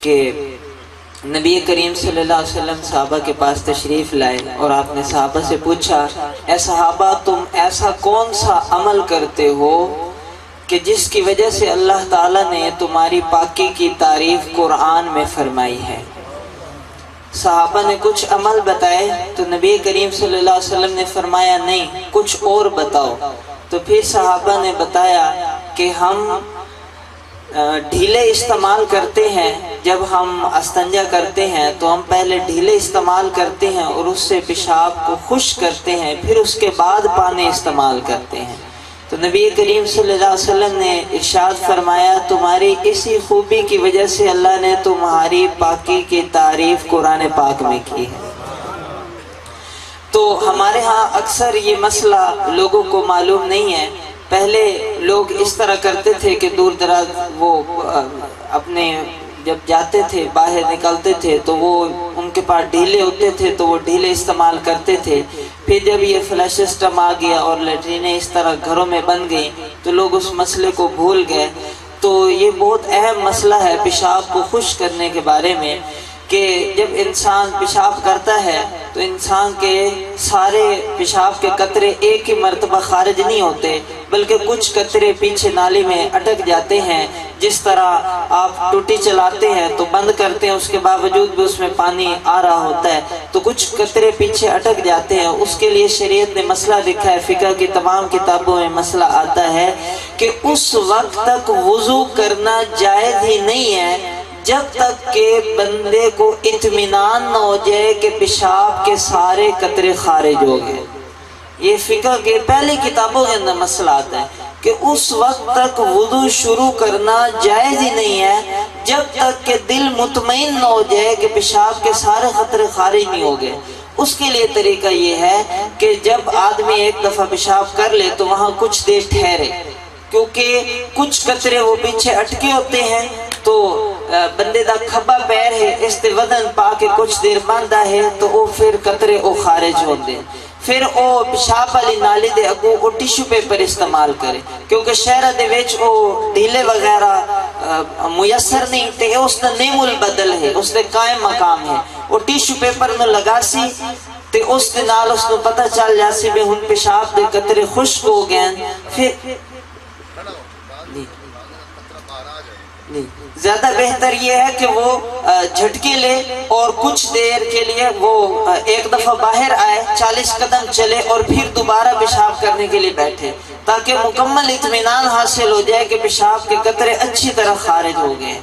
کہ نبی کریم صلی اللہ علیہ وسلم صحابہ کے پاس تشریف لائے اور آپ نے صحابہ سے پوچھا، اے صحابہ تم ایسا کون سا عمل کرتے ہو کہ جس کی وجہ سے اللہ تعالیٰ نے تمہاری پاکی کی تعریف قرآن میں فرمائی ہے؟ صحابہ نے کچھ عمل بتائے تو نبی کریم صلی اللہ علیہ وسلم نے فرمایا نہیں، کچھ اور بتاؤ۔ تو پھر صحابہ نے بتایا کہ ہم ڈھیلے استعمال کرتے ہیں، جب ہم استنجا کرتے ہیں تو ہم پہلے ڈھیلے استعمال کرتے ہیں اور اس سے پیشاب کو خشک کرتے ہیں، پھر اس کے بعد پانی استعمال کرتے ہیں۔ تو نبی کریم صلی اللہ علیہ وسلم نے ارشاد فرمایا تمہاری اسی خوبی کی وجہ سے اللہ نے تمہاری پاکی کی تعریف قرآن پاک میں کی ہے۔ تو ہمارے ہاں اکثر یہ مسئلہ لوگوں کو معلوم نہیں ہے۔ پہلے لوگ اس طرح کرتے تھے کہ دور دراز وہ اپنے جب جاتے تھے باہر نکلتے تھے تو وہ ان کے پاس ڈھیلے ہوتے تھے تو وہ ڈھیلے استعمال کرتے تھے۔ پھر جب یہ فلش سسٹم آ گیا اور لیٹرینیں اس طرح گھروں میں بن گئی تو لوگ اس مسئلے کو بھول گئے۔ تو یہ بہت اہم مسئلہ ہے پیشاب کو خشک کرنے کے بارے میں، کہ جب انسان پیشاب کرتا ہے تو انسان کے سارے پیشاب کے قطرے ایک ہی مرتبہ خارج نہیں ہوتے، بلکہ کچھ قطرے پیچھے نالی میں اٹک جاتے ہیں۔ جس طرح آپ ٹوٹی چلاتے ہیں تو بند کرتے ہیں، اس کے باوجود بھی اس میں پانی آ رہا ہوتا ہے، تو کچھ قطرے پیچھے اٹک جاتے ہیں۔ اس کے لیے شریعت نے مسئلہ لکھا ہے، فقہ کی تمام کتابوں میں مسئلہ آتا ہے کہ اس وقت تک وضو کرنا جائز ہی نہیں ہے جب تک کہ بندے کو اطمینان نہ ہو جائے کہ پیشاب کے سارے قطرے خارج ہو گئے۔ یہ فقہ کے پہلی کتابوں کے اندر مسئلہ آتا ہے کہ اس وقت تک وضو شروع کرنا جائز ہی نہیں ہے جب تک کہ دل مطمئن نہ ہو جائے کہ پیشاب کے سارے قطرے خارج نہیں ہو گئے۔ اس کے لیے طریقہ یہ ہے کہ جب آدمی ایک دفعہ پیشاب کر لے تو وہاں کچھ دیر ٹھہرے، کیونکہ کچھ قطرے وہ پیچھے اٹکے ہوتے ہیں۔ تو بندے دا کھبا پیر ہے اس تے ودن پا کے کچھ دیر باندھا ہے تو وہ پھر قطرے وہ خارج ہوتے ہیں۔ پھر وہ پیشاب والی نالی دے اگوں وہ ٹیشو پیپر استعمال کرے، کیونکہ شہرہ دے وچ وہ ڈھیلے وغیرہ میسر نہیں تے اس دا نیم البدل ہے، اس دے قائم مقام ہے۔ وہ ٹیشو پیپر میں لگا سی تے اس دے نال اس کو پتہ چل جاسی بھی ہن پیشاب دے قطرے خشک ہو گئے۔ پھر زیادہ بہتر یہ ہے کہ وہ جھٹکے لے اور کچھ دیر کے لیے وہ ایک دفعہ باہر آئے، 40 قدم چلے اور پھر دوبارہ پیشاب کرنے کے لیے بیٹھے، تاکہ مکمل اطمینان حاصل ہو جائے کہ پیشاب کے قطرے اچھی طرح خارج ہو گئے۔